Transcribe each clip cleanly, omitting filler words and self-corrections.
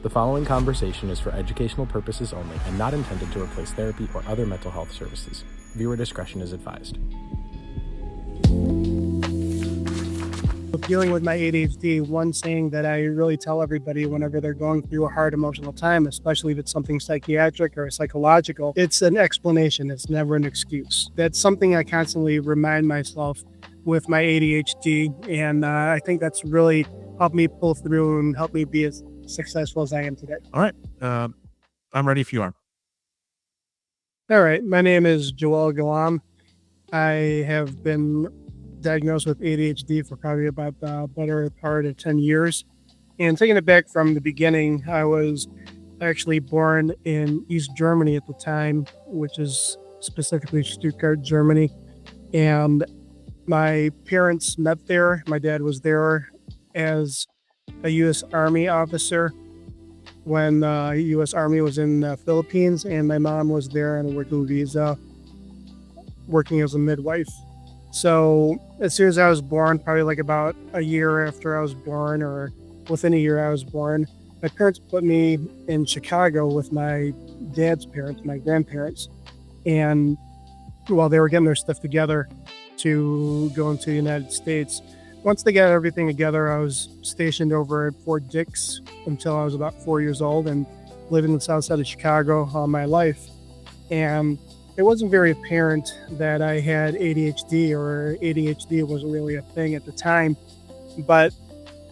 The following conversation is for educational purposes only and not intended to replace therapy or other mental health services. Viewer discretion is advised. Dealing with my ADHD, one saying that I really tell everybody whenever they're going through a hard emotional time, especially if it's something psychiatric or psychological, it's an explanation. It's never an excuse. That's something I constantly remind myself with my ADHD. And I think that's really helped me pull through and help me be as successful as I am today. All right. I'm ready if you are. All right. My name is Joel Galam. I have been diagnosed with ADHD for probably about the better part of 10 years. And taking it back from the beginning, I was actually born in East Germany at the time, which is specifically Stuttgart, Germany. And my parents met there. My dad was there as a U.S. Army officer when the U.S. Army was in the Philippines, and my mom was there on a working visa, working as a midwife. So as soon as I was born, probably like about a year after I was born or within a year I was born, my parents put me in Chicago with my dad's parents, my grandparents. And while they were getting their stuff together to go into the United States, once they got everything together, I was stationed over at Fort Dix until I was about 4 years old and lived in the south side of Chicago all my life. And it wasn't very apparent that I had ADHD, or ADHD wasn't really a thing at the time. But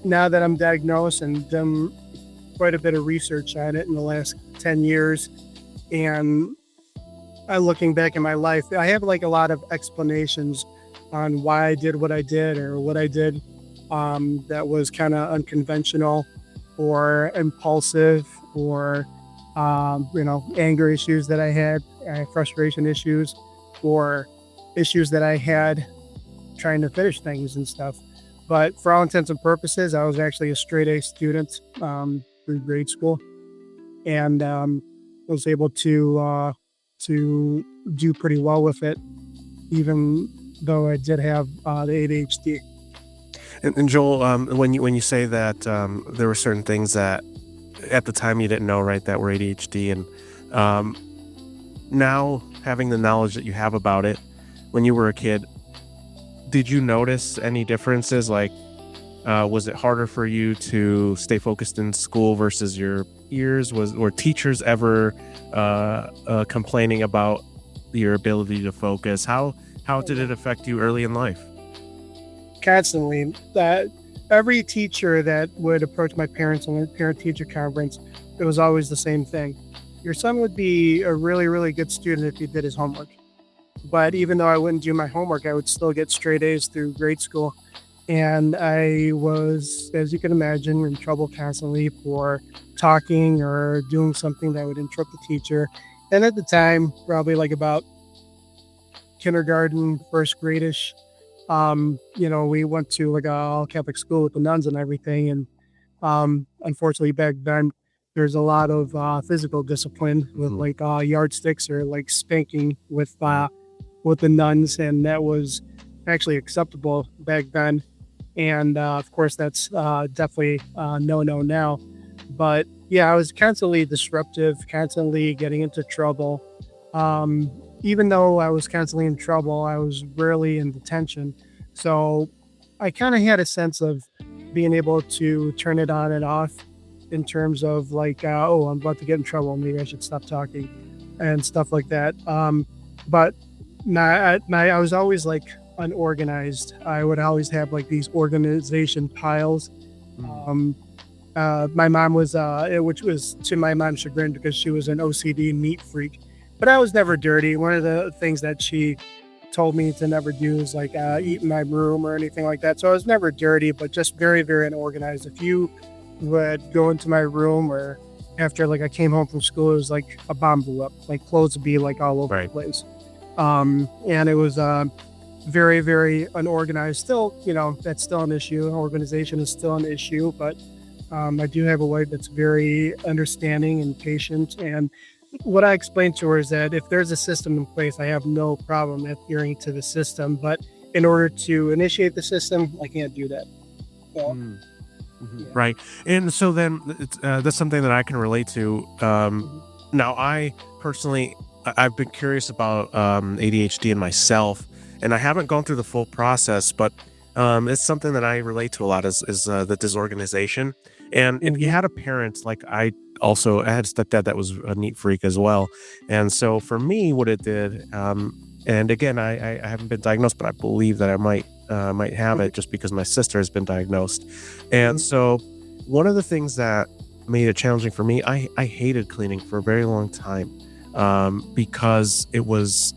now that I'm diagnosed and done quite a bit of research on it in the last 10 years, and looking back in my life, I have like a lot of explanations on why I did what I did or what I did that was kind of unconventional or impulsive or, anger issues that I had, frustration issues, or issues that I had trying to finish things and stuff. But for all intents and purposes, I was actually a straight A student through grade school, and was able to do pretty well with it, even though I did have the ADHD. And Joel, when you say that there were certain things that at the time you didn't know, right, that were ADHD, and now having the knowledge that you have about it, when you were a kid, did you notice any differences? Like, was it harder for you to stay focused in school versus your peers? Were teachers ever complaining about your ability to focus? How did it affect you early in life? Constantly. That every teacher that would approach my parents on a parent-teacher conference, it was always the same thing. Your son would be a really, really good student if he did his homework. But even though I wouldn't do my homework, I would still get straight A's through grade school. And I was, as you can imagine, in trouble constantly for talking or doing something that would interrupt the teacher. And at the time, probably like about kindergarten, first grade-ish, we went to like a all Catholic school with the nuns and everything. And unfortunately back then, there's a lot of physical discipline with like yardsticks or like spanking with the nuns. And that was actually acceptable back then. And of course, that's definitely no now. But yeah, I was constantly disruptive, constantly getting into trouble. Even though I was constantly in trouble, I was rarely in detention. So I kind of had a sense of being able to turn it on and off in terms of like, I'm about to get in trouble. Maybe I should stop talking and stuff like that. But I was always like unorganized. I would always have like these organization piles. My mom was, which was to my mom's chagrin because she was an OCD neat freak. But I was never dirty. One of the things that she told me to never do is like eat in my room or anything like that. So I was never dirty, but just very, very unorganized. If you would go into my room or after like I came home from school, it was like a bomb blew up. Like clothes would be like all over the place. And it was very, very unorganized. Still, that's still an issue. Organization is still an issue, but I do have a wife that's very understanding and patient, and what I explained to her is that if there's a system in place, I have no problem adhering to the system. But in order to initiate the system, I can't do that. So Right. And so then that's something that I can relate to. Now, I personally, I've been curious about ADHD in myself, and I haven't gone through the full process, but it's something that I relate to a lot is the disorganization. And if you had a parent, like I had a stepdad that was a neat freak as well. And so for me, what it did, and again, I haven't been diagnosed, but I believe that I might have it just because my sister has been diagnosed. And so one of the things that made it challenging for me, I hated cleaning for a very long time, because it was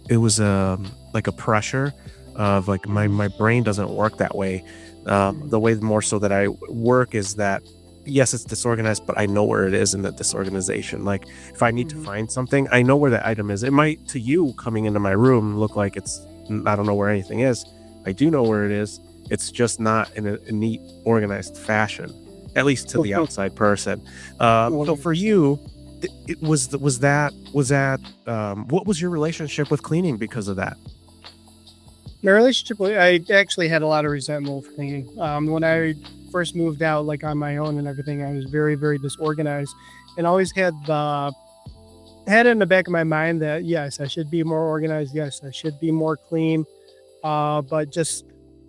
like a pressure of like my brain doesn't work that way. The way more so that I work is that yes, it's disorganized, but I know where it is in the disorganization. Like if I need to find something, I know where the item is. It might to you coming into my room look like I don't know where anything is. I do know where it is. It's just not in a neat, organized fashion, at least to the outside person. So for you, was that what was your relationship with cleaning because of that? My relationship, I actually had a lot of resentment for cleaning. When I first moved out, like on my own and everything, I was very, very disorganized, and always had it in the back of my mind that yes, I should be more organized. Yes, I should be more clean, but just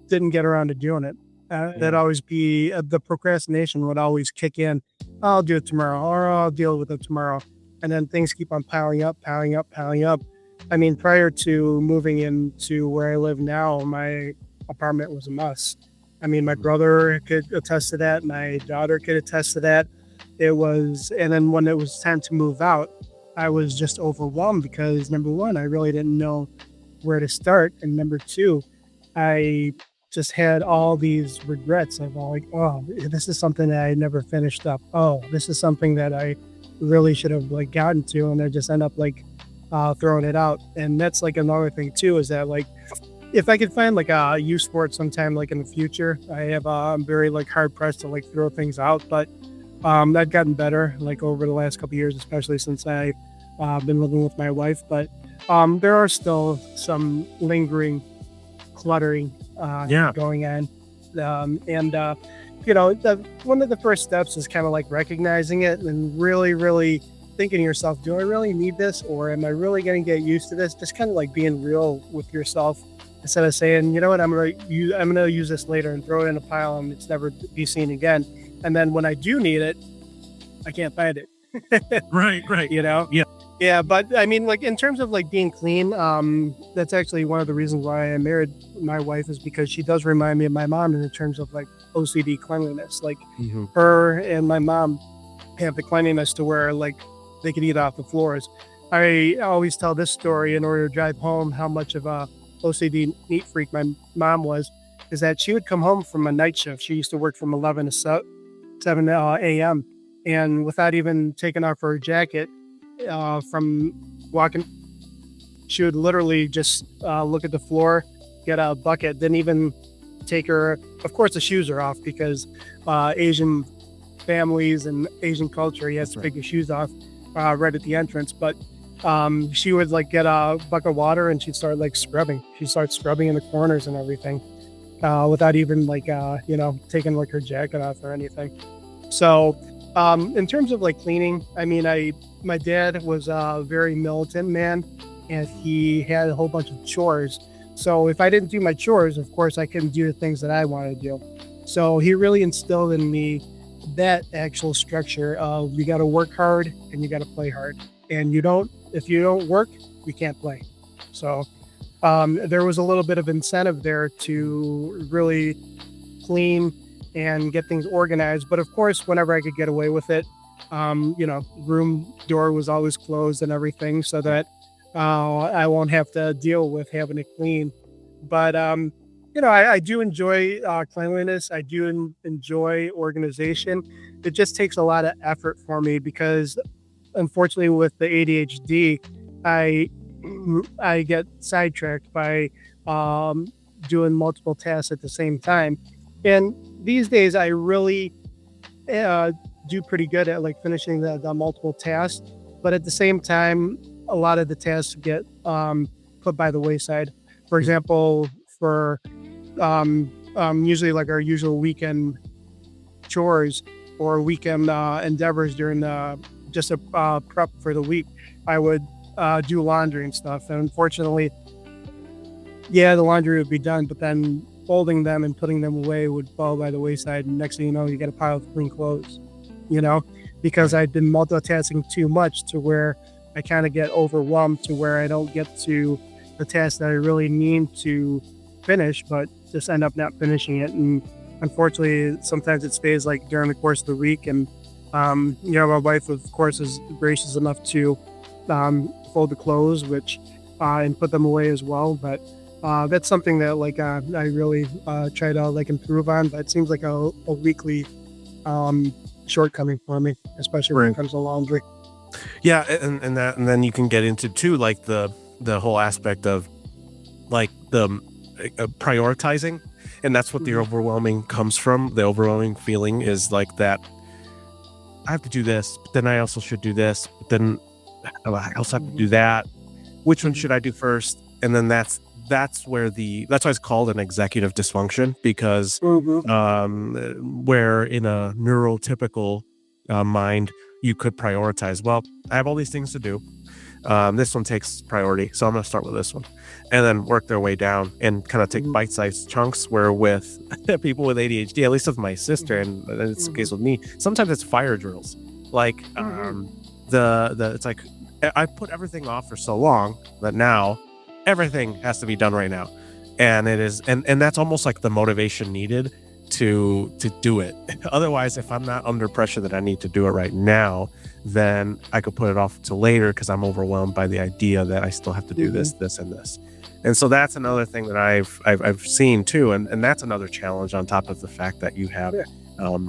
didn't get around to doing it. That'd always be the procrastination would always kick in. I'll do it tomorrow, or I'll deal with it tomorrow, and then things keep on piling up, piling up, piling up. I mean, prior to moving into where I live now, my apartment was a mess. I mean, my brother could attest to that. My daughter could attest to that. And then when it was time to move out, I was just overwhelmed because number one, I really didn't know where to start. And number two, I just had all these regrets of like, oh, this is something that I never finished up. Oh, this is something that I really should have like gotten to. And I just end up like throwing it out. And that's like another thing too, is that like, if I could find like a use for it sometime, like in the future, I'm very like hard pressed to like throw things out, but I've gotten better like over the last couple of years, especially since I've been living with my wife. But there are still some lingering cluttering going on, one of the first steps is kind of like recognizing it and really, really thinking to yourself, do I really need this, or am I really going to get used to this? Just kind of like being real with yourself instead of saying, you know what, I'm gonna use this later and throw it in a pile and it's never be seen again. And then when I do need it, I can't find it. Right. Yeah, but I mean, like in terms of like being clean, that's actually one of the reasons why I married my wife, is because she does remind me of my mom in terms of like OCD cleanliness. Like her and my mom have the cleanliness to where like they could eat off the floors. I always tell this story in order to drive home how much of a OCD neat freak my mom was, is that she would come home from a night shift. She used to work from 11 to 7 a.m. And without even taking off her jacket from walking, she would literally just look at the floor, get a bucket, didn't even take her, of course the shoes are off because Asian families and Asian culture, you have to take your shoes off right at the entrance. But she would like get a bucket of water and she'd start like scrubbing. She'd start scrubbing in the corners and everything without even like, taking like her jacket off or anything. So in terms of like cleaning, I mean, my dad was a very militant man and he had a whole bunch of chores. So if I didn't do my chores, of course I couldn't do the things that I wanted to do. So he really instilled in me that actual structure of you got to work hard and you got to play hard. And if you don't work, you can't play. So there was a little bit of incentive there to really clean and get things organized. But of course, whenever I could get away with it, room door was always closed and everything so that I won't have to deal with having to clean. But, I do enjoy cleanliness. I do enjoy organization. It just takes a lot of effort for me because unfortunately with the ADHD, I get sidetracked by doing multiple tasks at the same time. And these days I really do pretty good at like finishing the multiple tasks. But at the same time, a lot of the tasks get put by the wayside. For example, for usually like our usual weekend chores or weekend endeavors during just a prep for the week, I would do laundry and stuff. And unfortunately, yeah, the laundry would be done, but then folding them and putting them away would fall by the wayside. And next thing you know, you got a pile of clean clothes, because I'd been multitasking too much to where I kind of get overwhelmed to where I don't get to the task that I really need to finish, but just end up not finishing it. And unfortunately, sometimes it stays like during the course of the week. And, my wife, of course, is gracious enough to fold the clothes, and put them away as well. But that's something that I really try to improve on, but it seems like a weekly shortcoming for me, especially when it comes to laundry. Yeah, and then you can get into too the whole aspect of the prioritizing, and that's what the overwhelming comes from. The overwhelming feeling is that I have to do this, but then I also should do this, but then I also have to do that. Which one should I do first? And then that's why it's called an executive dysfunction, because where in a neurotypical mind you could prioritize. Well, I have all these things to do. This one takes priority, so I'm going to start with this one, and then work their way down and kind of take bite-sized chunks. Where with people with ADHD, at least with my sister, and it's the case with me, sometimes it's fire drills. It's like I put everything off for so long that now everything has to be done right now, and it is, and that's almost like the motivation needed to do it. Otherwise, if I'm not under pressure that I need to do it right now, then I could put it off to later because I'm overwhelmed by the idea that I still have to do this, and this. And so that's another thing that I've seen too, and that's another challenge on top of the fact that you have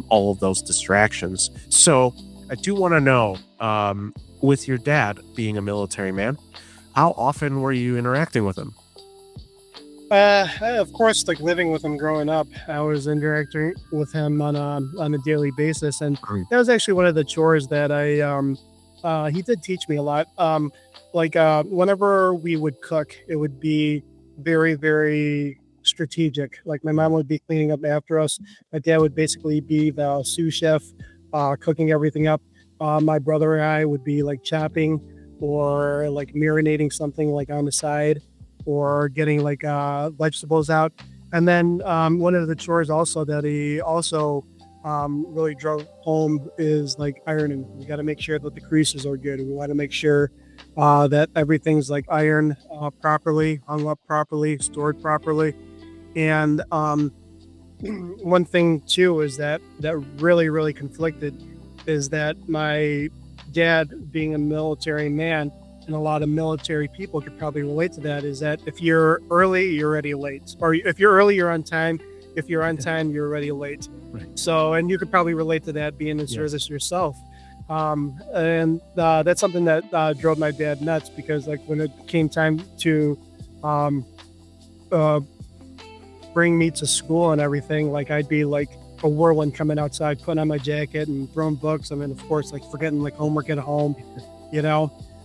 all of those distractions. So I do want to know, with your dad being a military man, how often were you interacting with him? Of course, living with him growing up, I was interacting with him on a daily basis, and that was actually one of the chores that he did teach me a lot. Whenever we would cook, it would be very, very strategic. Like my mom would be cleaning up after us. My dad would basically be the sous chef, cooking everything up. My brother and I would be chopping or marinating something on the side, or getting vegetables out. And then one of the chores also that he also really drove home is ironing. We got to make sure that the creases are good. We want to make sure that everything's ironed properly, hung up properly, stored properly. And one thing too is that really, really conflicted is that my dad, being a military man, and a lot of military people could probably relate to that, is that if you're early, you're already late. Or if you're early, you're on time. If you're on time, you're already late. Right. So, and you could probably relate to that being in service yourself. And that's something that drove my dad nuts, because when it came time to bring me to school and everything, I'd be a whirlwind coming outside, putting on my jacket and throwing books. And then of course, forgetting homework at home,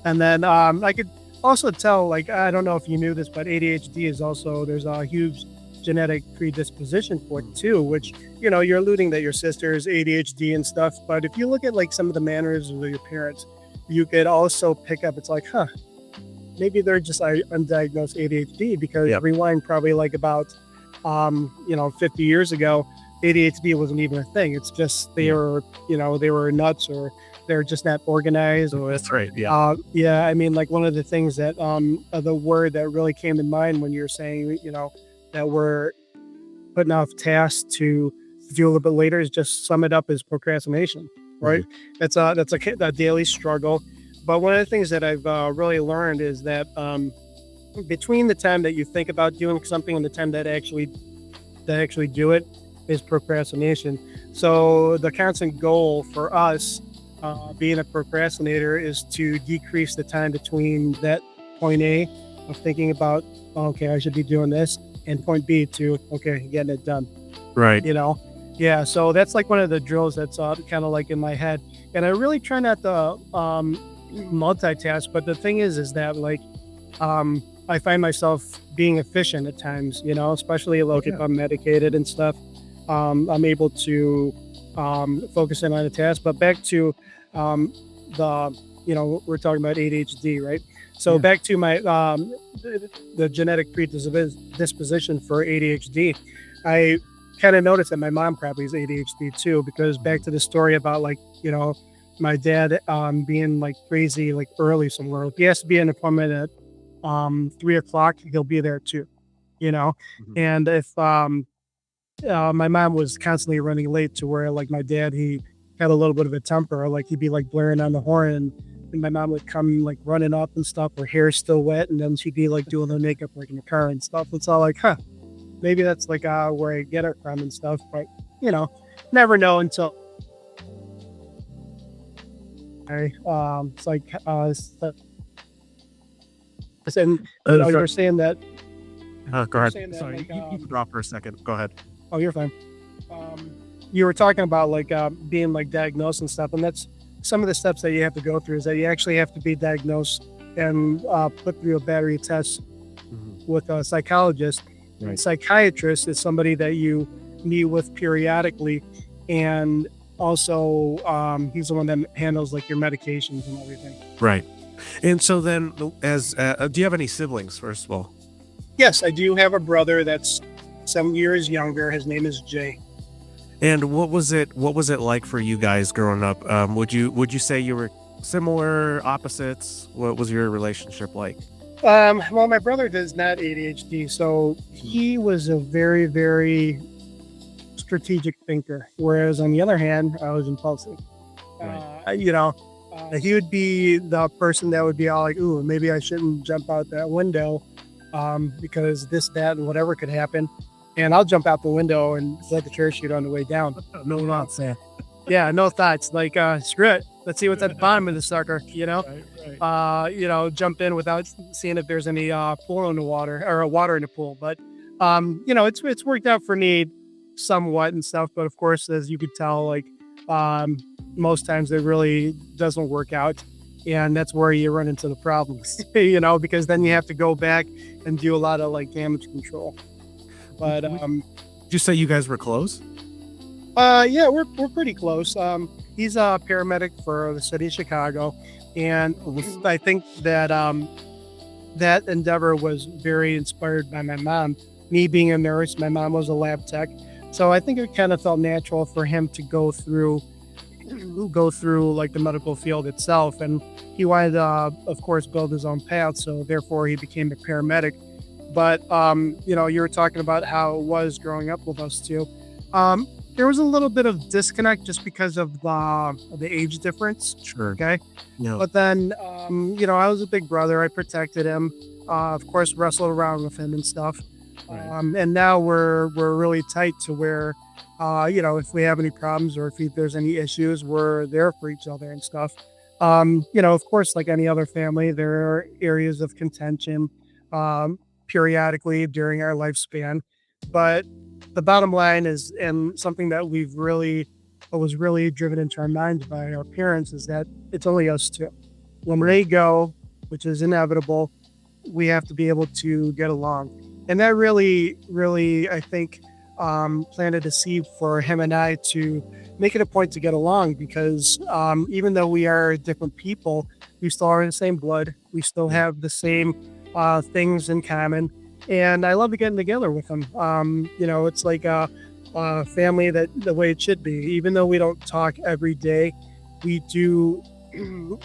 And then I could also tell, I don't know if you knew this, but ADHD is also, there's a huge genetic predisposition for it too, which, you're alluding that your sister is ADHD and stuff. But if you look at some of the mannerisms of your parents, you could also pick up, it's maybe they're just undiagnosed ADHD, because rewind probably about, 50 years ago, ADHD wasn't even a thing. It's just they were nuts, or they're just not organized. Oh, that's right. Yeah. I mean, one of the things that the word that really came to mind when you're saying, that we're putting off tasks to do a little bit later, is just sum it up as procrastination, right? That's a daily struggle. But one of the things that I've really learned is that between the time that you think about doing something and the time that actually do it is procrastination. So the constant goal for us, being a procrastinator, is to decrease the time between that point A of thinking about, okay, I should be doing this, and point B to, okay, getting it done. Right. Yeah. So that's one of the drills that's kind of in my head. And I really try not to multitask. But the thing is that I find myself being efficient at times, especially if I'm medicated and stuff. I'm able to focusing on a task. But back to the, we're talking about ADHD, right? So Yeah. back to my the genetic predisposition for ADHD, I kind of noticed that my mom probably is ADHD too, because back to the story about like, my dad being like crazy, like early somewhere. If he has to be an appointment at 3 o'clock, he'll be there too, you know. Mhm. And if my mom was constantly running late to where like my dad, he had a little bit of a temper, like he'd be like blaring on the horn, and my mom would come like running up and stuff, her hair's still wet, and then she'd be like doing her makeup like in the car and stuff. It's all like, maybe that's like where I get it from and stuff, but never know until it's like and you're saying that Go ahead. saying that, Sorry, like, you can drop for a second. Go ahead. oh, you're fine. You were talking about like being like diagnosed and stuff, and that's some of the steps that you have to go through is that you actually have to be diagnosed and put through a battery test with a psychologist. Right. A psychiatrist is somebody that you meet with periodically, and also he's the one that handles like your medications and everything. Right. And so then, as do you have any siblings? First of all. Yes, I do have a brother that's 7 years younger. His name is Jay. And what was it like for you guys growing up? Would you say you were similar, opposites? What was your relationship like? Well, my brother does not ADHD, so he was a very, very strategic thinker. Whereas on the other hand, I was impulsive. Right. He would be the person that would be all like, "Ooh, maybe I shouldn't jump out that window, because this, that, and whatever could happen." And I'll jump out the window and it's like a parachute on the way down. No thoughts. Yeah, no thoughts. Like, screw it. Let's see what's at the bottom of the sucker. Right. Jump in without seeing if there's any pool in the water or water in the pool. But it's worked out for me somewhat and stuff. But of course, as you could tell, like most times it really doesn't work out. And that's where you run into the problems, because then you have to go back and do a lot of like damage control. But Did you say you guys were close? yeah, we're pretty close. He's a paramedic for the city of Chicago, and I think that that endeavor was very inspired by my mom. Me being a nurse, my mom was a lab tech, so I think it kind of felt natural for him to go through like the medical field itself, and he wanted to, of course, build his own path. So therefore, he became a paramedic. But you were talking about how it was growing up with us too. There was a little bit of disconnect just because of the age difference. Sure. Okay. Yeah. But then, I was a big brother. I protected him. Of course, wrestled around with him and stuff. Right. And now we're really tight to where, if we have any problems or if there's any issues, we're there for each other and stuff. Of course, like any other family, there are areas of contention periodically during our lifespan. But the bottom line is, and something that was really driven into our minds by our parents, is that it's only us two. When they go, which is inevitable, we have to be able to get along. And that really, really, I think, planted a seed for him and I to make it a point to get along, because even though we are different people, we still are in the same blood. We still have the same things in common. And I love getting together with him. It's like a family that the way it should be. Even though we don't talk every day, we do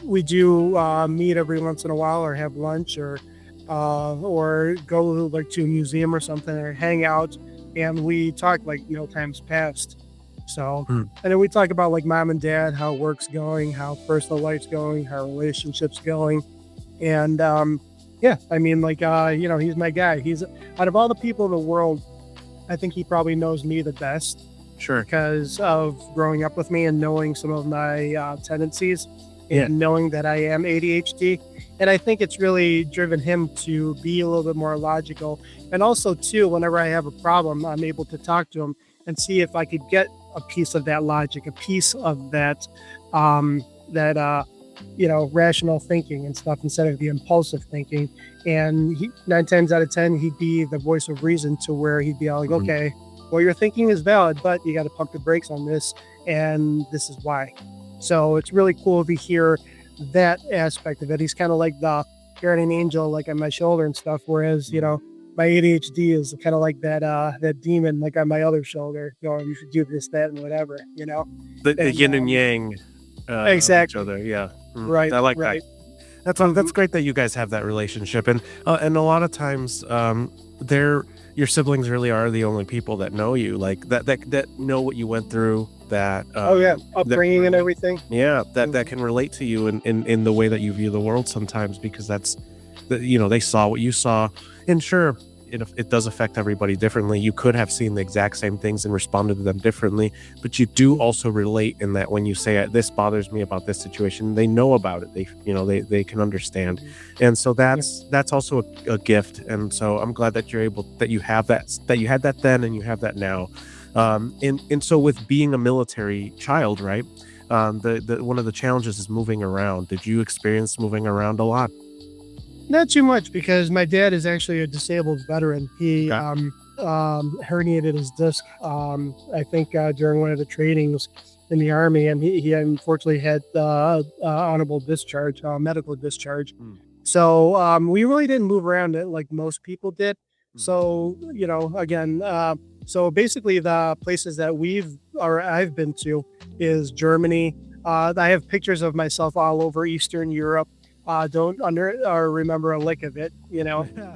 meet every once in a while, or have lunch, or go like to a museum or something, or hang out, and we talk like times past. So and then we talk about like mom and dad, how work's going, how personal life's going, how relationships going. And yeah, I mean, like he's my guy. He's, out of all the people in the world, I think he probably knows me the best. Sure. Because of growing up with me and knowing some of my tendencies, Yeah. and knowing that I am ADHD. And I think it's really driven him to be a little bit more logical. And also, too, whenever I have a problem, I'm able to talk to him and see if I could get a piece of that logic, a piece of that, rational thinking and stuff, instead of the impulsive thinking. And 9 times out of 10, he'd be the voice of reason, to where he'd be all like, okay, well, your thinking is valid, but you got to pump the brakes on this. and this is why. So it's really cool to hear that aspect of it. He's kind of like the guardian angel, like on my shoulder and stuff. Whereas, my ADHD is kind of like that demon, like on my other shoulder, going, you should do this, that, and whatever, The yin and yang. Exactly. Of each other. Yeah. Right. I like right. that. That's great that you guys have that relationship, and a lot of times, your siblings really are the only people that know you, like that know what you went through. That upbringing and everything. Yeah, that can relate to you in the way that you view the world sometimes, because they saw what you saw, and sure, it does affect everybody differently. You could have seen the exact same things and responded to them differently, but you do also relate in that when you say, this bothers me about this situation, they know about it. They can understand. And so that's also a gift. And so I'm glad that you have that you had that then and you have that now. And so with being a military child, right? One of the challenges is moving around. Did you experience moving around a lot? Not too much, because my dad is actually a disabled veteran. He herniated his disc, I think, during one of the trainings in the Army, and he unfortunately had honorable discharge, medical discharge. So we really didn't move around it like most people did. So, again, so basically the places that I've been to is Germany. I have pictures of myself all over Eastern Europe. Don't remember a lick of it,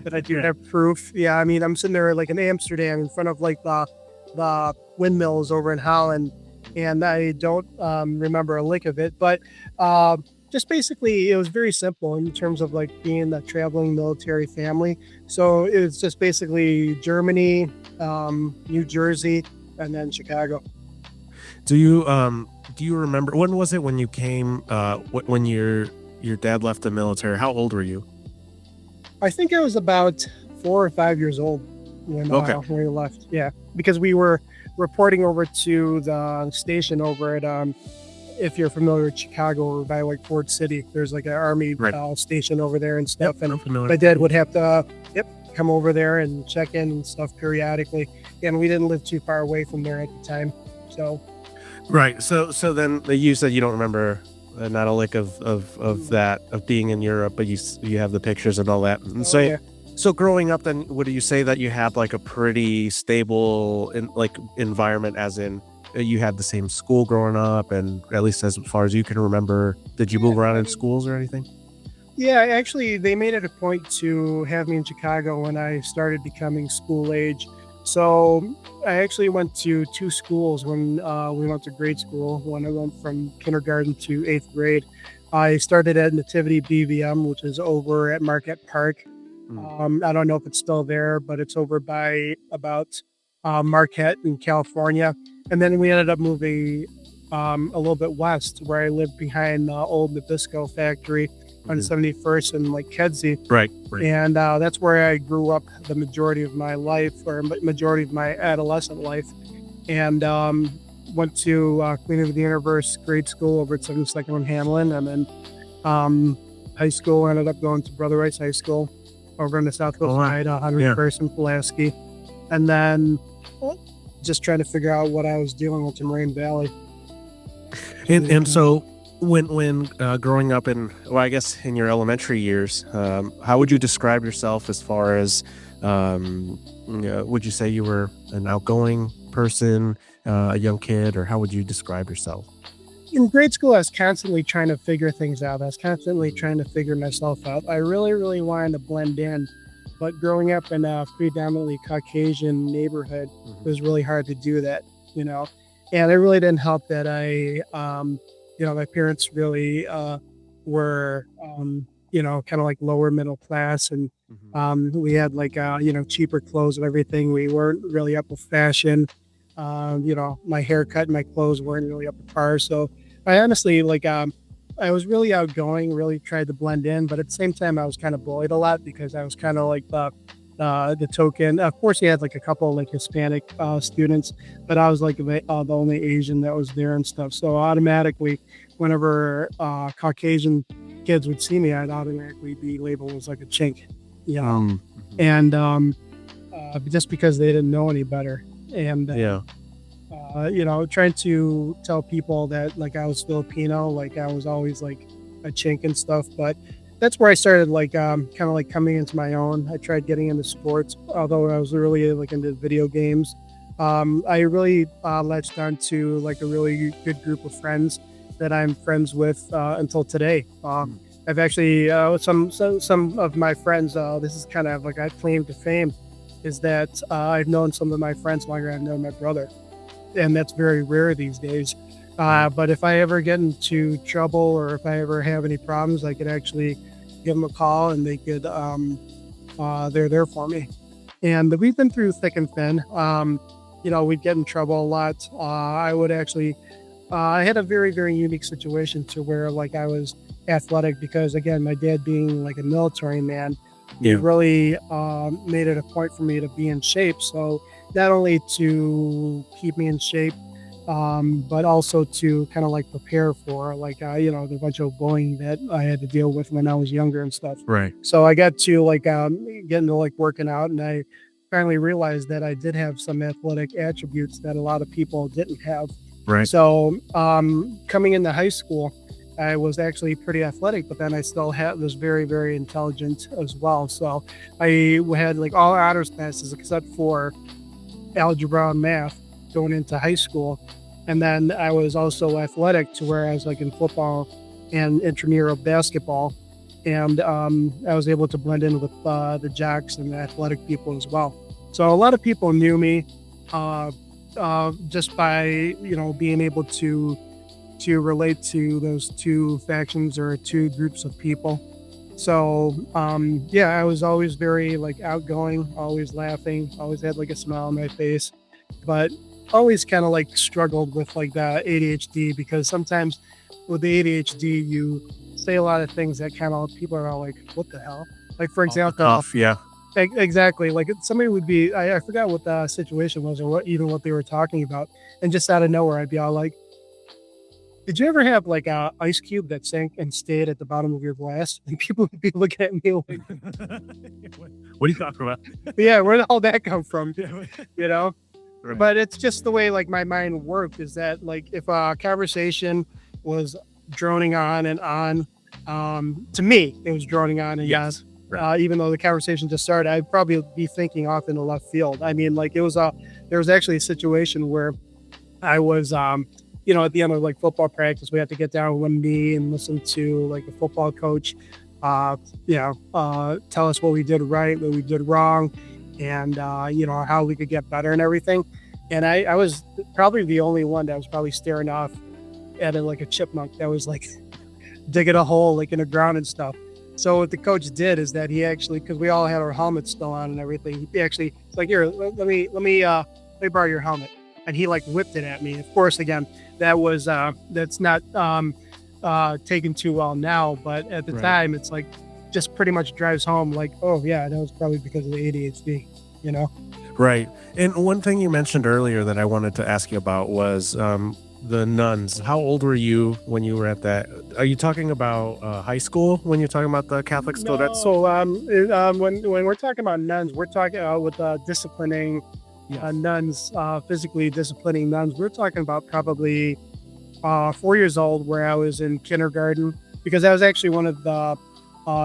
but I do have proof. Yeah, I mean, I'm sitting there like in Amsterdam in front of like the windmills over in Holland, and I don't remember a lick of it. But just basically, it was very simple in terms of like being a traveling military family. So it was just basically Germany, New Jersey, and then Chicago. Do you remember, when was it when you came? When your dad left the military? How old were you? I think I was about 4 or 5 years old when we left. Yeah, because we were reporting over to the station over at, if you're familiar with Chicago, or by like Ford City, there's like an Army station over there and stuff. And my dad would have to come over there and check in and stuff periodically. And we didn't live too far away from there at the time. So. Right. So then you said you don't remember not a lick of being in Europe, but you have the pictures and all that. And so growing up, then would you say that you had like a pretty stable environment, as in you had the same school growing up, and at least as far as you can remember, did you move around in schools or anything? Yeah, actually, they made it a point to have me in Chicago when I started becoming school age. So I actually went to 2 schools when we went to grade school. When I went from kindergarten to 8th grade, I started at Nativity BVM, which is over at Marquette Park. I don't know if it's still there, but it's over by about Marquette in California. And then we ended up moving a little bit west, where I lived behind the old Nabisco factory on 71st and like Kedzie. Right. And that's where I grew up the majority of my life, or majority of my adolescent life. And went to Queen of the Universe grade school over at 72nd and Hamlin. And then high school, ended up going to Brother Rice High School over on the southwest side, 101st and Pulaski. And then just trying to figure out what I was doing with Moraine Valley. And so when growing up I guess in your elementary years, how would you describe yourself as far as, would you say you were an outgoing person, a young kid, or how would you describe yourself? In grade school, I was constantly trying to figure things out. I was constantly trying to figure myself out. I really, really wanted to blend in. But growing up in a predominantly Caucasian neighborhood, it was really hard to do that, And it really didn't help that my parents really were, kind of like lower middle class. And we had like, cheaper clothes and everything. We weren't really up with fashion. My haircut and my clothes weren't really up to par. So I honestly, I was really outgoing, really tried to blend in, but at the same time, I was kind of bullied a lot because I was kind of like the token. Of course, he had like a couple like Hispanic students, but I was like the only Asian that was there and stuff. So automatically, whenever Caucasian kids would see me, I'd automatically be labeled as like a chink, and just because they didn't know any better. And trying to tell people that like I was Filipino, like I was always like a chink and stuff. But that's where I started like kind of like coming into my own. I tried getting into sports, although I was really like into video games. I really latched on to like a really good group of friends that I'm friends with until today. I've actually some of my friends. This is kind of like I claim to fame, is that I've known some of my friends longer than I've known my brother, and that's very rare these days. But if I ever get into trouble or if I ever have any problems, I could actually give them a call and they could they're there for me. And we've been through thick and thin. We'd get in trouble a lot. I would actually I had a very, very unique situation to where like I was athletic because again, my dad being like a military man, he Yeah. really made it a point for me to be in shape. So not only to keep me in shape, but also to kind of like prepare for like the bunch of bullying that I had to deal with when I was younger and stuff. Right. So I got to like get into like working out, and I finally realized that I did have some athletic attributes that a lot of people didn't have. Right. So coming into high school, I was actually pretty athletic, but then I still was very, very intelligent as well. So I had like all honors classes except for algebra and math going into high school. And then I was also athletic to where I was like in football and intramural basketball. And I was able to blend in with the jocks and the athletic people as well. So a lot of people knew me just by, being able to relate to those two factions or two groups of people. So I was always very like outgoing, always laughing, always had like a smile on my face, but always kind of like struggled with like the ADHD, because sometimes with the ADHD you say a lot of things that kind of people are all like, what the hell? Like for example, Tough. Yeah. exactly. Like somebody would be, I forgot what the situation was or what they were talking about. And just out of nowhere, I'd be all like, did you ever have like a ice cube that sank and stayed at the bottom of your glass? And people would be looking at me like, What are you talking about? yeah, where the hell did that come from? Right. But it's just the way like my mind worked, is that like if a conversation was droning on and on, to me, it was droning on and Yes. on. Even though the conversation just started, I'd probably be thinking off in the left field. I mean, like there was actually a situation where I was, at the end of like football practice, we had to get down on one knee and listen to like the football coach, tell us what we did right, what we did wrong, and how we could get better and everything. And I was probably the only one that was probably staring off at it like a chipmunk that was like digging a hole like in the ground and stuff. So what the coach did is that he actually, because we all had our helmets still on and everything, he actually like, here, let me borrow your helmet, and he like whipped it at me. Of course, again, that was that's not taken too well now, but at the time, it's like just pretty much drives home like, oh yeah, that was probably because of the ADHD, Right. And one thing you mentioned earlier that I wanted to ask you about was the nuns. How old were you when you were at that? Are you talking about high school when you're talking about the Catholic school? No. So when we're talking about nuns, we're talking with disciplining nuns, physically disciplining nuns. We're talking about probably 4 years old, where I was in kindergarten, because I was actually one of the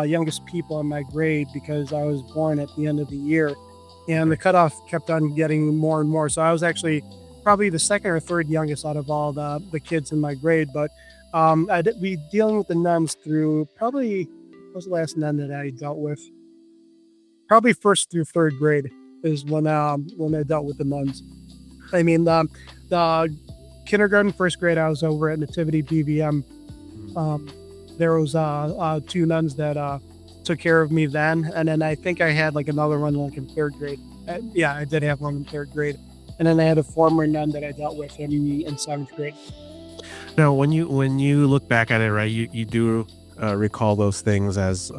youngest people in my grade, because I was born at the end of the year, and the cutoff kept on getting more and more. So I was actually probably the second or third youngest out of all the kids in my grade. But I'd be dealing with the nuns through probably, what was the last nun that I dealt with? Probably first through third grade is when I dealt with the nuns. I mean, the kindergarten, first grade, I was over at Nativity BVM. There was two nuns that took care of me then, and then I think I had like another one like in third grade. I did have one in third grade, and then I had a former nun that I dealt with in seventh grade. Now, when you look back at it, right, you do recall those things as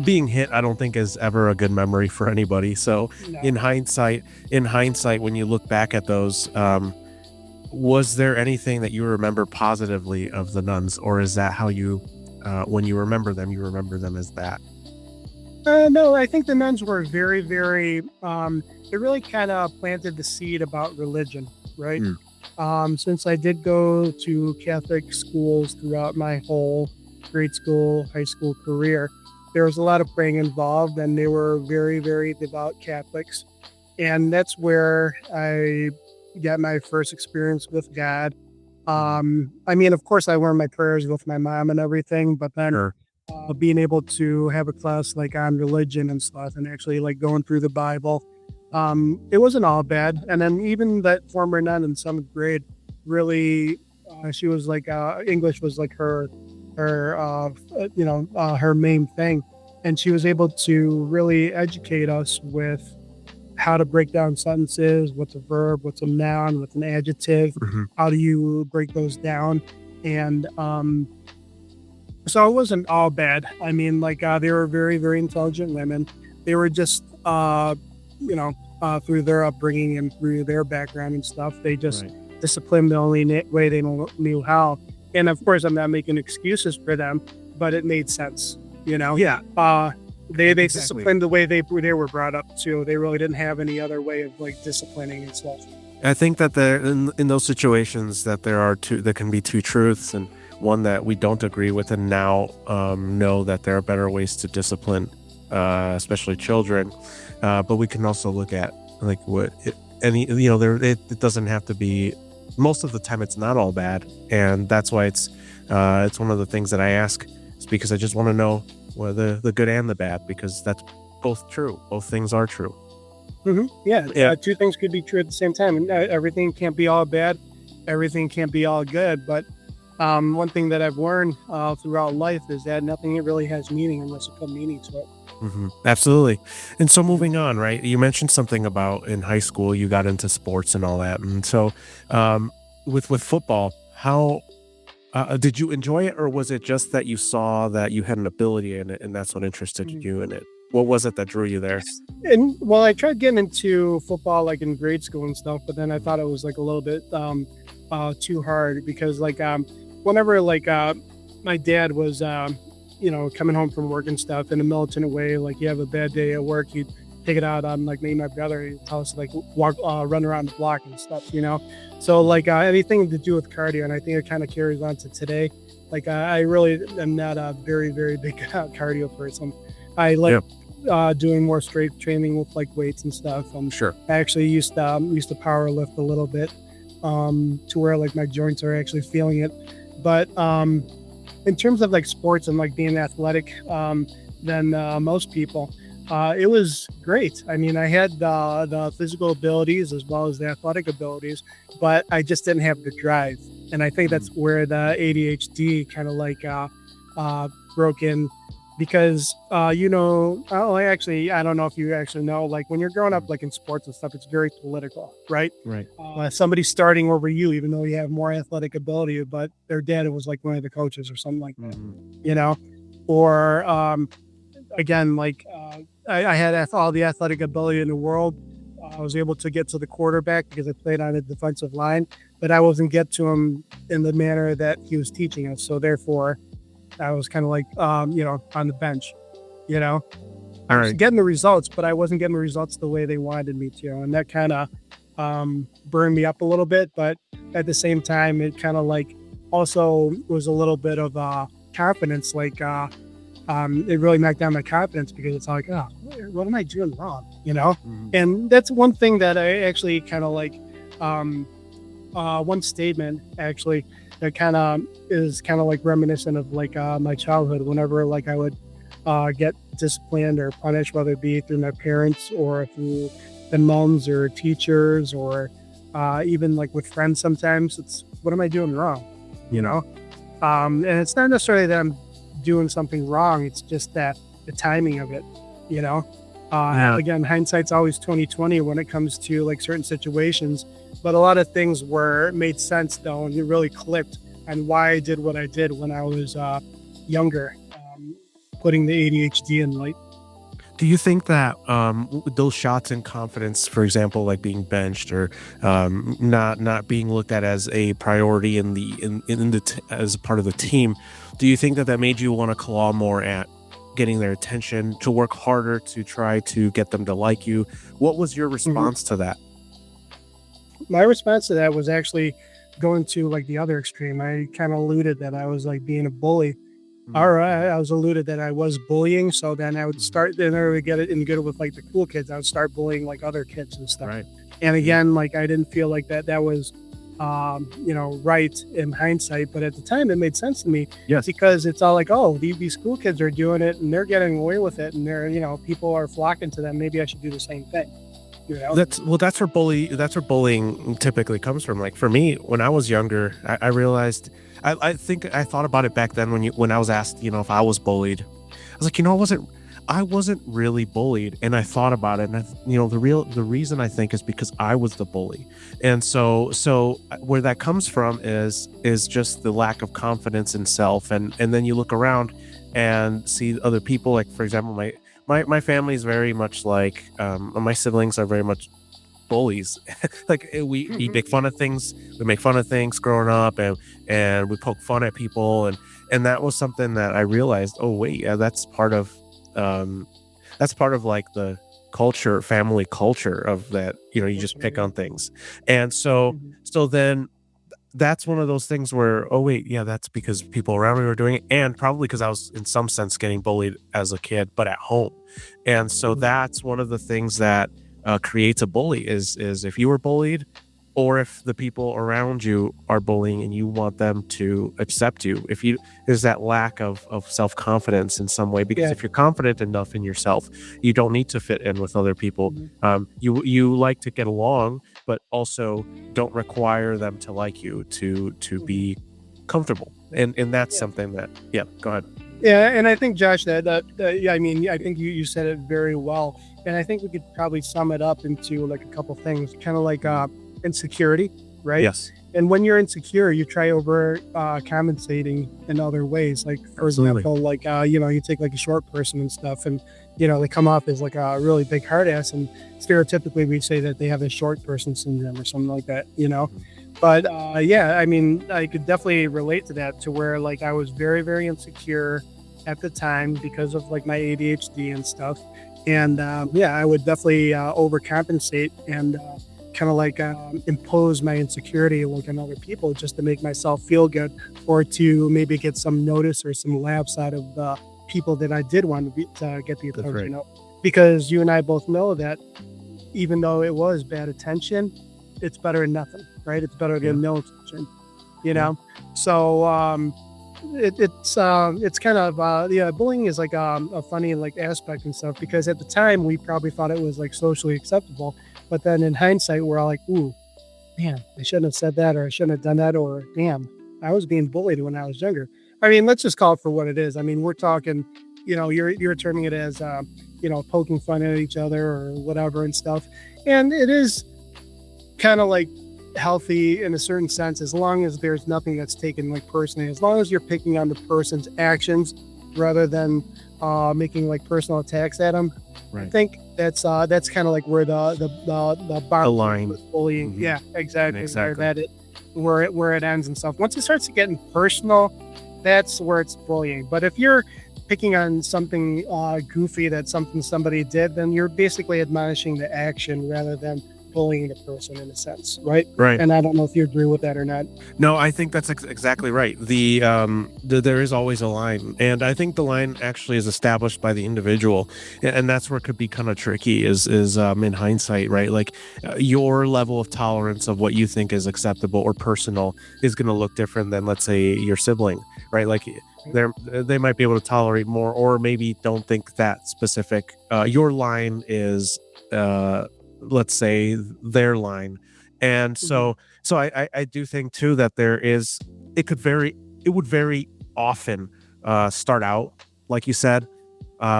being hit. I don't think is ever a good memory for anybody. So No. in hindsight, when you look back at those, was there anything that you remember positively of the nuns, or is that how you, when you remember them as that? No, I think the nuns were very, very, it really kind of planted the seed about religion, right? Mm. Since I did go to Catholic schools throughout my whole grade school, high school career, there was a lot of praying involved, and they were very, very devout Catholics. And that's where I got my first experience with God. I mean, of course, I learned my prayers with my mom and everything, but then Sure. being able to have a class like on religion and stuff and actually like going through the Bible, it wasn't all bad. And then even that former nun in seventh grade, really, she was like, English was like her main thing. And she was able to really educate us with how to break down sentences, what's a verb, what's a noun, what's an adjective, Mhm. how do you break those down. And so it wasn't all bad. I mean, like they were very, very intelligent women. They were just, through their upbringing and through their background and stuff, they just Right. disciplined the only way they knew how. And of course, I'm not making excuses for them, but it made sense. Yeah. They Exactly. disciplined the way they were brought up too. They really didn't have any other way of like disciplining and stuff. I think that there in those situations that there can be two truths, and one that we don't agree with, and now know that there are better ways to discipline, especially children. But we can also look at like it doesn't have to be. Most of the time, it's not all bad, and that's why it's one of the things that I ask. Is because I just want to know whether the good and the bad, because that's both true. Both things are true. Yeah, Yeah. two things could be true at the same time. And everything can't be all bad. Everything can't be all good. But one thing that I've learned throughout life is that nothing really has meaning unless you put meaning to it. Absolutely. And so moving on, right? You mentioned something about in high school you got into sports and all that, and so with football, how did you enjoy it, or was it just that you saw that you had an ability in it, and that's what interested Mhm. you in it? What was it that drew you there? And well, I tried getting into football like in grade school and stuff, but then I thought it was like a little bit too hard because like whenever like my dad was coming home from work and stuff in a militant way, like you have a bad day at work, he'd take it out on like me and my brother. He'd tell us to like walk, run around the block and stuff. So like anything to do with cardio, and I think it kind of carries on to today. Like I really am not a very, very big cardio person. I like doing more strength training with like weights and stuff. Sure. I actually used to power lift a little bit to where like my joints are actually feeling it. But in terms of like sports and like being athletic than most people, it was great. I mean, I had the physical abilities as well as the athletic abilities, but I just didn't have the drive. And I think that's where the ADHD kind of like broke in because I don't know if you actually know, like when you're growing up like in sports and stuff, it's very political, right? Right. Somebody's starting over you even though you have more athletic ability, but their dad was like one of the coaches or something like that. Or again, like I had all the athletic ability in the world. I was able to get to the quarterback because I played on the defensive line, but I wasn't get to him in the manner that he was teaching us. So therefore I was kind of like, on the bench, All I was right. getting the results, but I wasn't getting the results the way they wanted me to. And that kind of burned me up a little bit. But at the same time, it kind of like also was a little bit of confidence. Like it really knocked down my confidence because it's like, oh, what am I doing wrong? And that's one thing that I actually kind of like one statement actually that kind of is kind of like reminiscent of like my childhood. Whenever like I would get disciplined or punished, whether it be through my parents or through the moms or teachers or even like with friends, sometimes it's what am I doing wrong? And it's not necessarily that I'm doing something wrong. It's just that the timing of it. Again, hindsight's always 2020 when it comes to like certain situations. But a lot of things made sense though, and it really clicked on why I did what I did when I was younger, putting the ADHD in light. Do you think that those shots in confidence, for example, like being benched or not being looked at as a priority as a part of the team, do you think that made you want to claw more at getting their attention, to work harder to try to get them to like you. What was your response to that? My response to that was actually going to like the other extreme. I kind of alluded that I was like being a bully. Or I was alluded that I was bullying. So then I would start, then I would get it in good with like the cool kids. I would start bullying like other kids and stuff. Right. And again, like I didn't feel like that was, right in hindsight. But at the time, it made sense to me. Yes. Because it's all like, oh, these cool kids are doing it and they're getting away with it, and they're, people are flocking to them. Maybe I should do the same thing. That's where bullying typically comes from. Like for me, when I was younger, I realized, I think I thought about it back then when I was asked, if I was bullied. I was like, I wasn't really bullied, and I thought about it, and the reason I think is because I was the bully. And so where that comes from is just the lack of confidence in self, and then you look around and see other people, like for example, my family is very much like, my siblings are very much bullies. Like we make fun of things. We make fun of things growing up, and we poke fun at people, and that was something that I realized. Oh wait, yeah, that's part of like the culture, family culture of that. You just pick on things, and so then that's one of those things where, oh wait, yeah, that's because people around me were doing it, and probably because I was in some sense getting bullied as a kid, but at home. And so that's one of the things that creates a bully is if you were bullied, or if the people around you are bullying and you want them to accept you. There's that lack of self-confidence in some way, because if you're confident enough in yourself, you don't need to fit in with other people. You like to get along, but also don't require them to like you to be comfortable. And that's something that, go ahead. Yeah, and I think, Josh, I think you said it very well. And I think we could probably sum it up into like a couple things, kind of like insecurity, right? Yes. And when you're insecure, you try over compensating in other ways. Like, for example, like, you take like a short person and stuff, and, they come off as like a really big hard ass. And stereotypically, we say that they have a short person syndrome or something like that, But I could definitely relate to that, to where like I was very, very insecure at the time because of like my ADHD and stuff. And I would definitely overcompensate and kind of like impose my insecurity like on other people just to make myself feel good, or to maybe get some notice or some laughs out of the people that I did want to get the attention of. Because you and I both know that even though it was bad attention, it's better than nothing, right? It's better than no attention, So it's kind of bullying is like a funny like aspect and stuff, because at the time we probably thought it was like socially acceptable. But then in hindsight, we're all like, ooh, man, I shouldn't have said that, or I shouldn't have done that, or damn, I was being bullied when I was younger. I mean, let's just call it for what it is. I mean, we're talking, you're terming it as, poking fun at each other or whatever and stuff. And it is kind of like healthy in a certain sense, as long as there's nothing that's taken like personally, as long as you're picking on the person's actions rather than making like personal attacks at them. Right. I think that's kind of like where the line with bullying. Mm-hmm. Yeah, exactly. Where it ends and stuff. Once it starts getting personal, that's where it's bullying. But if you're picking on something goofy that somebody did, then you're basically admonishing the action rather than bullying the person in a sense, right? Right. And I don't know if you agree with that or not. No, I think that's exactly right. There is always a line, and I think the line actually is established by the individual, and that's where it could be kind of tricky. Is in hindsight, right? Like your level of tolerance of what you think is acceptable or personal is going to look different than, let's say, your sibling, right? Like they might be able to tolerate more, or maybe don't think that specific. Your line is let's say their line. And so I do think too that it would very often start out, like you said,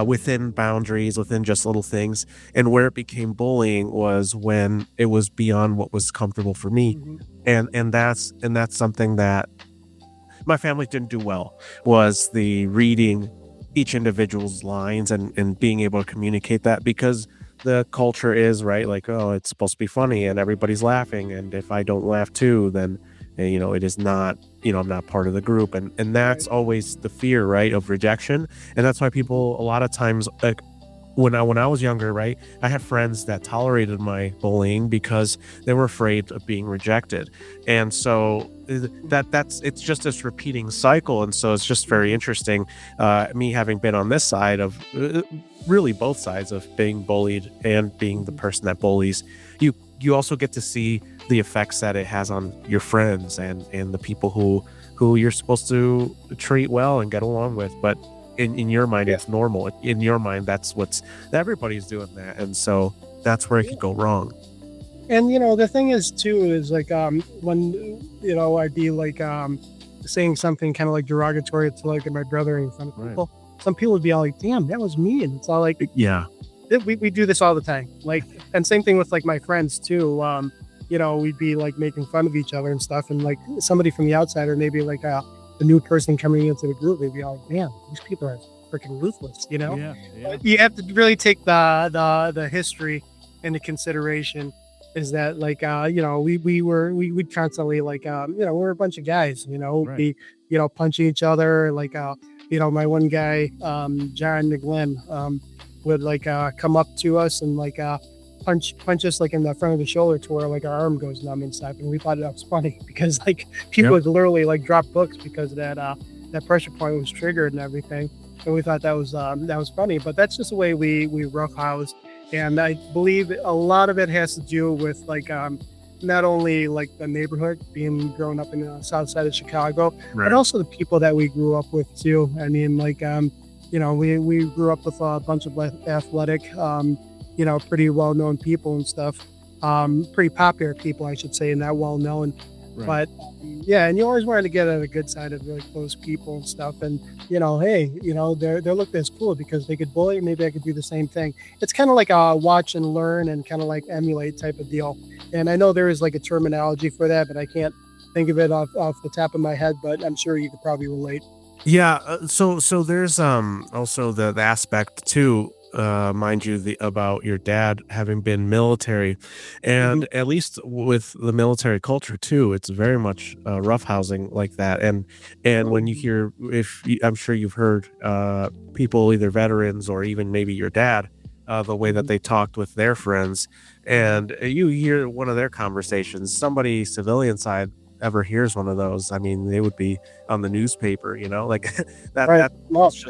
within boundaries, within just little things. And where it became bullying was when it was beyond what was comfortable for me. Mm-hmm. And that's something that my family didn't do well, was the reading each individual's lines and being able to communicate that, because the culture is, right, like, oh, it's supposed to be funny and everybody's laughing, and if I don't laugh too, then and, it is not, I'm not part of the group, and that's always the fear, right, of rejection. And that's why people a lot of times, like, when I was younger, right, I had friends that tolerated my bullying because they were afraid of being rejected. And so that's it's just this repeating cycle. And so it's just very interesting, me having been on this side of, really both sides of being bullied and being the person that bullies. You also get to see the effects that it has on your friends and the people who you're supposed to treat well and get along with. But in your mind, it's normal. In your mind, everybody's doing that. And so that's where it could go wrong. And the thing is too is like when I'd be like saying something kind of like derogatory to like my brother in front of people, some people would be all like, damn, that was mean. It's all like, yeah, we do this all the time. Like, and same thing with like my friends too. We'd be like making fun of each other and stuff, and like somebody from the outside, or maybe like a new person coming into the group, they'd be all like, man, these people are freaking ruthless, Yeah. You have to really take the history into consideration. Is that like we'd constantly like we're a bunch of guys, be punching each other, like my one guy, John McGlynn, would like come up to us and like punch us like in the front of the shoulder to where like our arm goes numb and stuff, and we thought that was funny because like people would literally like drop books because that pressure point was triggered and everything, and we thought that was funny. But that's just the way we roughhouse. And I believe a lot of it has to do with like not only like the neighborhood, being grown up in the south side of Chicago, but also the people that we grew up with too. I mean, like we grew up with a bunch of athletic, pretty well-known people and stuff, pretty popular people, I should say, and not well-known. But and you always wanted to get on a good side of like those people and stuff. And hey, they're looked as cool because they could bully. Maybe I could do the same thing. It's kind of like a watch and learn and kind of like emulate type of deal. And I know there is like a terminology for that, but I can't think of it off the top of my head. But I'm sure you could probably relate. Yeah. So there's also the aspect too. Mind you, about your dad having been military, and at least with the military culture too, it's very much roughhousing like that. And when you hear, I'm sure you've heard people, either veterans or even maybe your dad, the way that they talked with their friends, and you hear one of their conversations. Somebody civilian side ever hears one of those, I mean, they would be on the newspaper, like that. Right.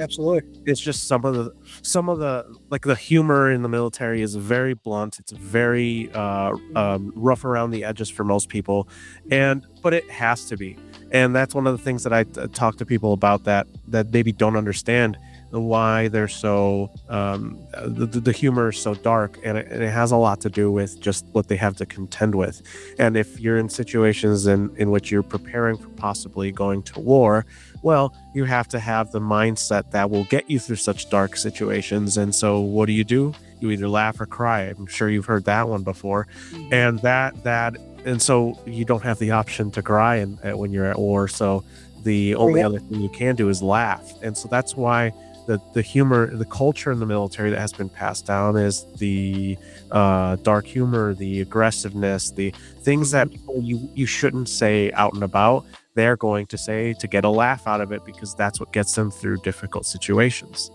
Absolutely. It's just some of the like the humor in the military is very blunt. It's very rough around the edges for most people, but it has to be. And that's one of the things that I talk to people about that maybe don't understand why they're so the humor is so dark, and it has a lot to do with just what they have to contend with. And if you're in situations in which you're preparing for possibly going to war, well, you have to have the mindset that will get you through such dark situations. And so what do? You either laugh or cry. I'm sure you've heard that one before. And and so you don't have the option to cry when you're at war. So the only other thing you can do is laugh. And so that's why the humor, the culture in the military that has been passed down is the dark humor, the aggressiveness, the things that you shouldn't say out and about. They're going to say to get a laugh out of it because that's what gets them through difficult situations.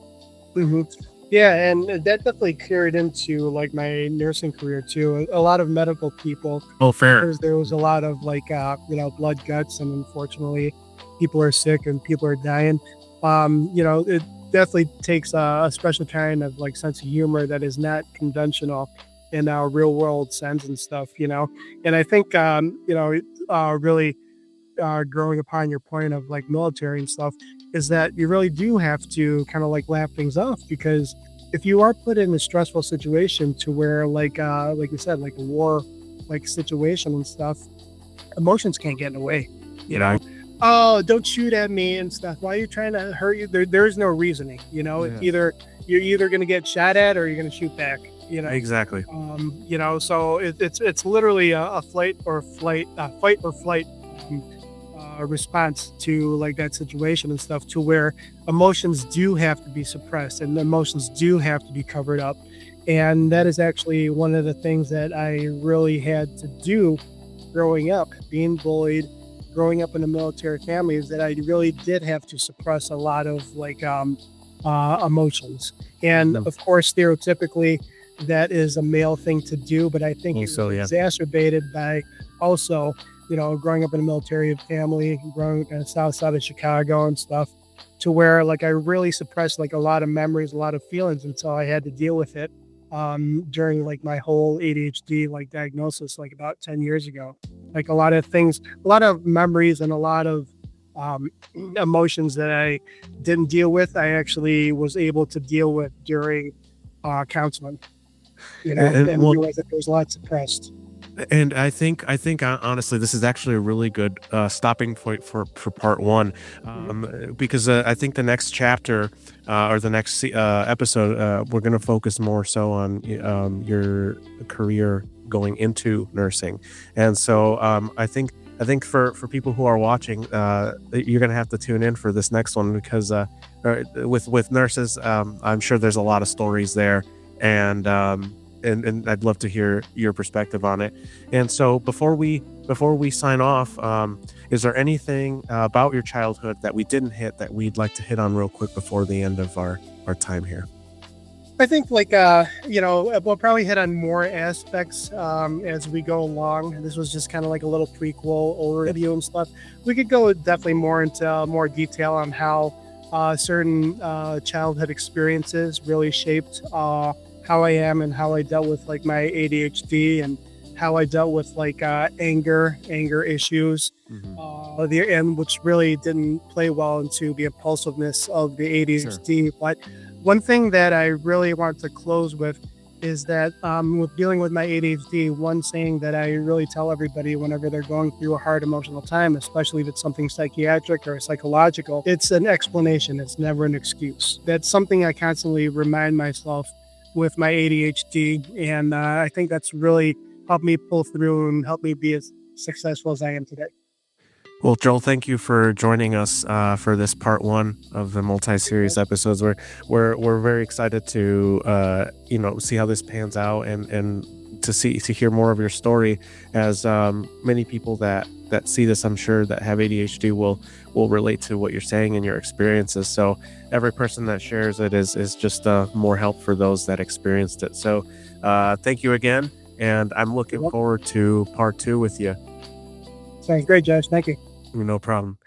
Yeah, and that definitely carried into like my nursing career too. A lot of medical people. Oh, fair. Because there was a lot of like blood, guts, and unfortunately, people are sick and people are dying. It definitely takes a special kind of like sense of humor that is not conventional in our real world sense and stuff. And I think really growing upon your point of like military and stuff is that you really do have to kind of like laugh things off, because if you are put in a stressful situation to where like you said, like a war like situation and stuff, emotions can't get in the way, oh, don't shoot at me and stuff. Why are you trying to hurt you? There's no reasoning, It's either you're either going to get shot at or you're going to shoot back, Exactly. So it's literally a fight or flight response to like that situation and stuff, to where emotions do have to be suppressed and emotions do have to be covered up. And that is actually one of the things that I really had to do growing up, being bullied, growing up in a military family is that I really did have to suppress a lot of emotions. And of course, stereotypically, that is a male thing to do, but I think it was exacerbated by also, growing up in a military family, growing up in the south side of Chicago and stuff, to where I really suppressed a lot of memories, a lot of feelings until I had to deal with it during my whole ADHD diagnosis about 10 years ago. A lot of things, a lot of memories and a lot of emotions that I didn't deal with, I actually was able to deal with during counseling. And realized that there was a lot suppressed. And I think honestly, this is actually a really good stopping point for part one, because I think the next chapter or the next episode, we're going to focus more so on your career going into nursing. And so I think for people who are watching, you're going to have to tune in for this next one, because with nurses, I'm sure there's a lot of stories there, and I'd love to hear your perspective on it. And so before we sign off, is there anything about your childhood that we didn't hit that we'd like to hit on real quick before the end of our time here? I think we'll probably hit on more aspects as we go along. This was just kind of a little prequel overview and stuff. We could go definitely more into more detail on how certain childhood experiences really shaped how I am and how I dealt with my ADHD, and how I dealt with anger issues, and which really didn't play well into the impulsiveness of the ADHD. Sure. But one thing that I really want to close with is that with dealing with my ADHD, one saying that I really tell everybody whenever they're going through a hard emotional time, especially if it's something psychiatric or psychological, it's an explanation. It's never an excuse. That's something I constantly remind myself with my ADHD, and I think that's really helped me pull through and help me be as successful as I am today. Well, Joel, thank you for joining us for this part one of the multi-series episodes. We're very excited to see how this pans out, and to hear more of your story, as many people that see this, I'm sure, that have ADHD will relate to what you're saying and your experiences. So every person that shares it is just more help for those that experienced it. So thank you again, and I'm looking forward to part two with you. Sounds great, Josh. Thank you. No problem.